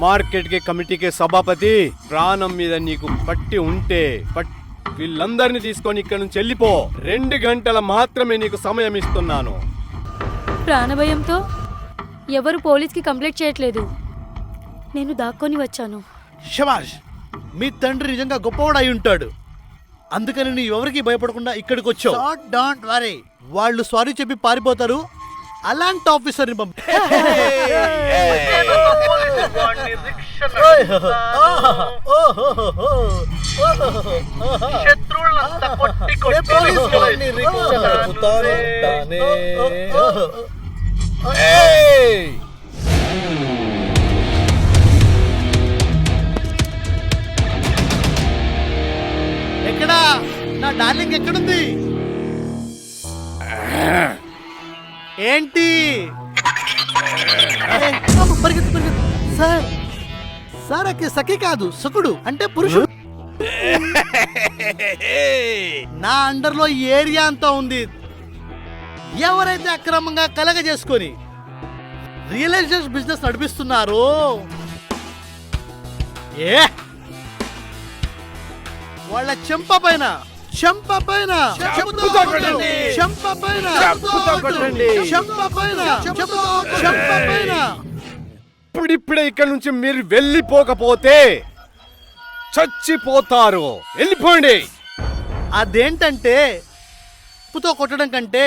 Market కి కమిటీకి సభాపతి ప్రాణం మీద నీకు పట్టి ఉంటే వీళ్ళందరినీ తీసుకొని ఇక్కడ నుంచి వెళ్ళిపో. 2 గంటల మాత్రమే నీకు సమయం ఇస్తున్నాను. ప్రాణభయంతో ఎవరు పోలీస్కి కంప్లైంట్ చేయట్లేదు. నేను దాక్కొని వచ్చాను. శభాష్, మీ తండ్రి నిజంగా గొప్పవాడు అయి ఉంటాడు. అందుకని నీ ఎవరికి భయపడకుండా ఇక్కడికి వచ్చావు. డోంట్ వరీ, వాళ్ళు సారీ చెప్పి పారిపోతారు. అలాంటి ఆఫీసర్ని ఎక్కడా నా డార్లింగ్ ఎక్కడుంది? ఏంటి సార్? సార్ సఖి కాదు, సుకుడు అంటే పురుషుడు. నా అండర్ లో ఏరియా అంతా ఉంది. ఎవరైతే అక్రమంగా కలగ చేసుకొని రియల్ ఎస్టేట్ బిజినెస్ నడిపిస్తున్నారో వాళ్ళ చెంప పైన ఇప్పుడిప్పుడే ఇక్కడ నుంచి మీరు వెళ్ళిపోకపోతే చచ్చిపోతారు. వెళ్ళిపోండి. అదేంటంటే ఉప్పుతో కొట్టడం కంటే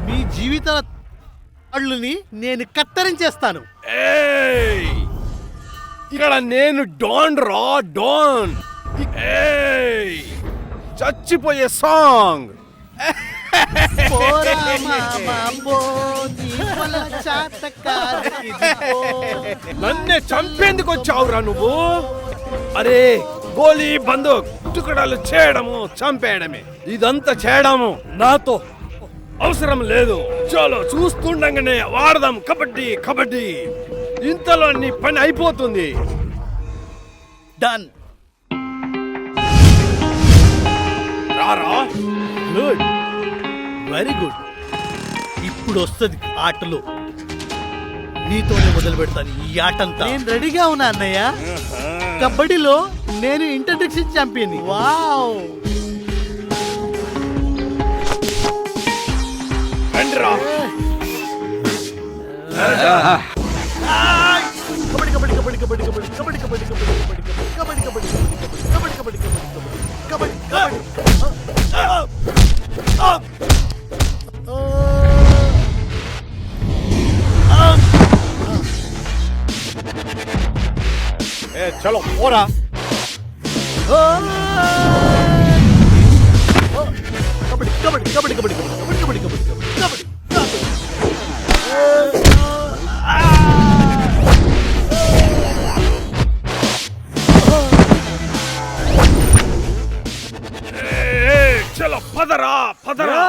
మీ జీవితాల అళ్ళుని నేను కత్తరించేస్తాను. ఇక్కడ నేను డాన్ రా డాన్. చచ్చిపోయే సాంగ్. నన్నే చంపేందుకు వచ్చావురా నువ్వు? అరే, గోలీ బందూక్ తుకడాలు చేయడము చంపేయడమే, ఇదంతా చేయడము నాతో అవసరం లేదు. చలో చూస్తుండగానే వాడదాం కబడ్డీ కబడ్డీ. ఇంతలో నీ పని అయిపోతుంది. డన్. రారా. Good, very good. ఇప్పుడు వస్తుంది ఆటలో. నీతోనే మొదలు పెడతాను ఈ ఆటంతా. నేను రెడీగా ఉన్నా అన్నయ్య. కబడ్డీలో నేను ఇంట్రడక్షన్ ఛాంపియన్. వావ్. రండిరా. కబడ్డీ కబడ్డీ కబడ్డీ కబడ్డీ కబడ్డీ కబడ్డీ కబడ్డీ కబడ్డీ కబడ్డీ కబడ్డీ కబడ్డీ కబడ్డీ కబడ్డీ కబడ్డీ కబడ్డీ కబడ్డీ. చలో పోరా. కబడ్డీ కబడ్డీ కబడ్డీ కబడ్డీ కబడ్డీ కబడ్డీ కబడ్డీ కబడ్డీ కబడ్డీ. చలో పదరా పదరా.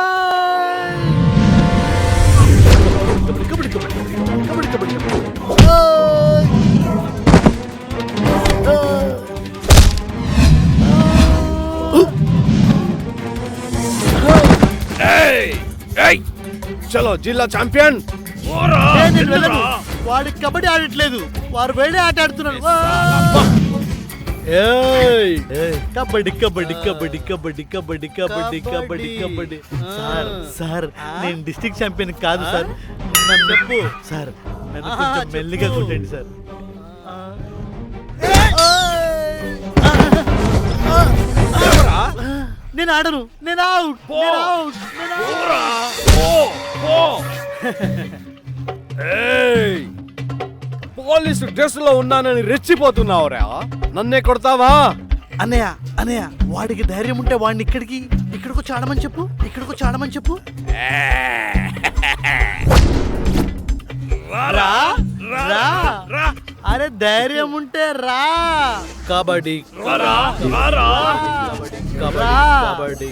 కబడ్డీ కబడ్డీ కబడ్డీ కబడ్డీ కబడ్డీ. చలో జిల్లా ఛాంపియన్. వాడి కబడ్డీ ఆడట్లేదు, వారు వేరే ఆట ఆడుతున్నారు. కబడ్డీ కబడ్డీ కబడ్డీ కబడ్డీ కబడ్డీ కబడ్డీ కబడ్డీ కబడ్డీ. సార్ సార్, నేను డిస్ట్రిక్ట్ ఛాంపియన్ కాదు సార్. నన్ను చెప్పు సార్, నన్ను కొంచెం మెల్లిగా కొట్టండి సార్. నేను ఆడను, నేను అవుట్. పోలీసు డ్రెస్ లో ఉన్నానని రెచ్చిపోతున్నావురా. నన్నే కొడతావా? అన్నయ్య అన్నయ్య, వాడికి ధైర్యం ఉంటే వాడిని ఇక్కడికి ఆడమని చెప్పు. ఆడమని చెప్పు. రా రా. అరే ధైర్యం ఉంటే రా. కబడ్డీ కబడ్డీ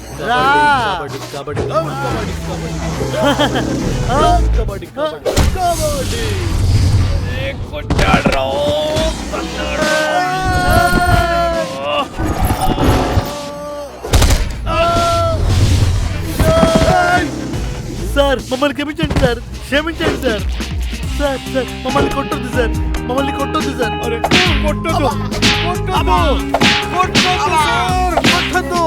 కబడ్డీ కబడ్డీ కబడ్డీ. కొట్టాడ్రా. సార్ మమ్మల్ని క్షమించండి సార్, క్షమించండి సార్. సార్ సార్ మమ్మల్ని కొట్టొద్దు సార్, మమ్మల్ని కొట్టొద్దు సార్. అరే కొట్టొద్దు, కొట్టొద్దు, కొట్టొద్దు,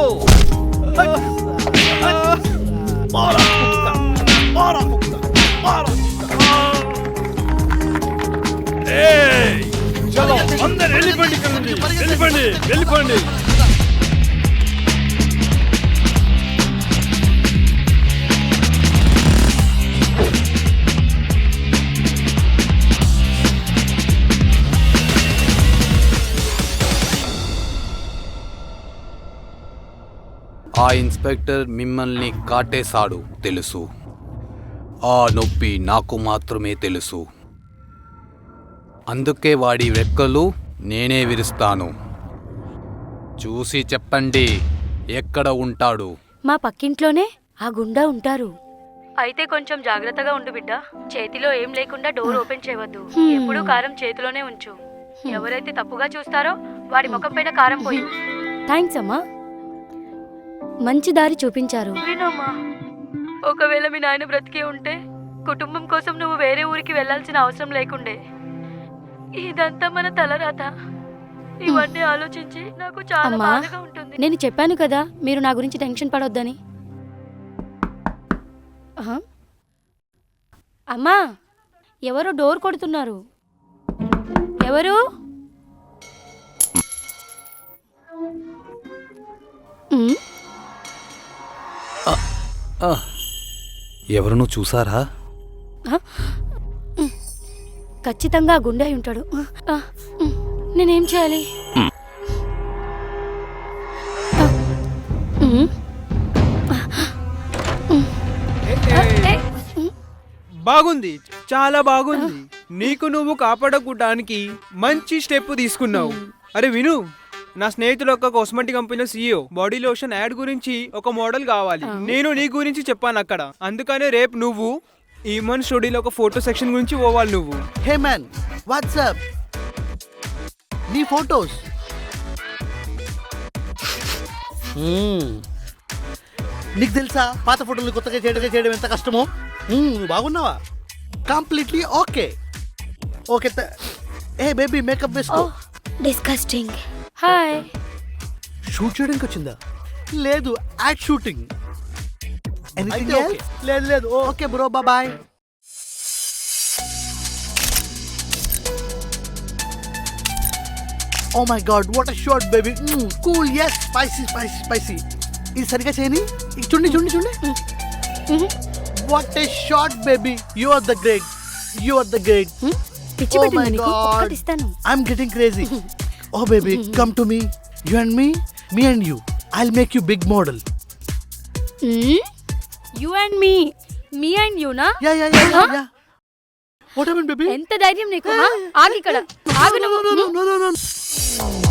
ఏయ్, చలో అందరు వెళ్ళిపోండి ఇక్కడ నుండి. వెళ్ళిపోండి, వెళ్ళిపోండి. ఆ ఇన్స్పెక్టర్ మిమ్మల్ని కాటేశాడు తెలుసు. ఆ నొప్పి నాకు మాత్రమే తెలుసు. అందుకే వాడి రెక్కలు నేనే విరుస్తాను. చూసి చెప్పండి ఎక్కడ ఉంటాడు. మా పక్కింట్లోనే ఆ గుండా ఉంటారు. అయితే కొంచెం జాగ్రత్తగా ఉండు బిడ్డ. చేతిలో ఏం లేకుండా డోర్ ఓపెన్ చేయవద్దు. ఎప్పుడూ కారం చేతిలోనే ఉంచు. ఎవరైతే తప్పుగా చూస్తారో వాడి ముఖం పైన కారం పోయి. థ్యాంక్స్ అమ్మా, మంచి దారి చూపించారు. వినమ్మా, ఒకవేళ మీ నాయన బ్రతికే ఉంటే కుటుంబం కోసం నువ్వు వేరే ఊరికి వెళ్ళాల్సిన అవసరం లేకుండే. ఇదంతా మన తలరాత. ఇవన్నీ ఆలోచించి నాకు చాలా బాధగా ఉంటుంది. నేను చెప్పాను కదా మీరు నా గురించి టెన్షన్ పడొద్దని. అమ్మా, ఎవరో డోర్ కొడుతున్నారు. ఎవరు? ఎవరినో చూసారా? ఖచ్చితంగా గుండె అయి ఉంటాడు. నేనేం చేయాలి? బాగుంది, చాలా బాగుంది. నీకు నువ్వు కాపాడుకోవడానికి మంచి స్టెప్ తీసుకున్నావు. అరే విను, నా స్నేహితుడు ఒక కాస్మెటిక్ కంపెనీలో CEO బాడీ లోషన్ యాడ్ గురించి ఒక మోడల్ కావాలి. నేను నీ గురించి చెప్పాను అక్కడ. అందుకనే రేపు నువ్వు ఈమన్ స్టూడియోలో ఒక ఫోటో సెక్షన్ గురించి పోవాలి నువ్వు. హే మ్యాన్, వాట్సాప్ నీ ఫోటోస్. నీకు తెలుసా పాత ఫోటోలు కొత్తగా చేయడం ఎంత కష్టమో? నువ్వు బాగున్నావా? Completely okay. Okay. Hey baby, makeup వేసుకో. డిస్కస్టింగ్. హాయ్. షూట్ చేయడానికి వచ్చిందా? లేదు, యాడ్ షూటింగ్. లేదు లేదు. Okay bro, bye. Oh my God, what a shot baby. Cool. yes, spicy. ఇది సరిగా చేయని. చూడండి. What a shot baby. You are the great. పిచ్చి పట్టిందా నీకు? ఒక్కటిస్తాను. I'm getting crazy. Oh baby, come to me. You and me and you. I'll make you big model. You and me and you na? Yeah. What happened, baby? ఎంత ధైర్యం నీకు? ఆగు ఇక్కడ. ఆగు నువ్వు. No.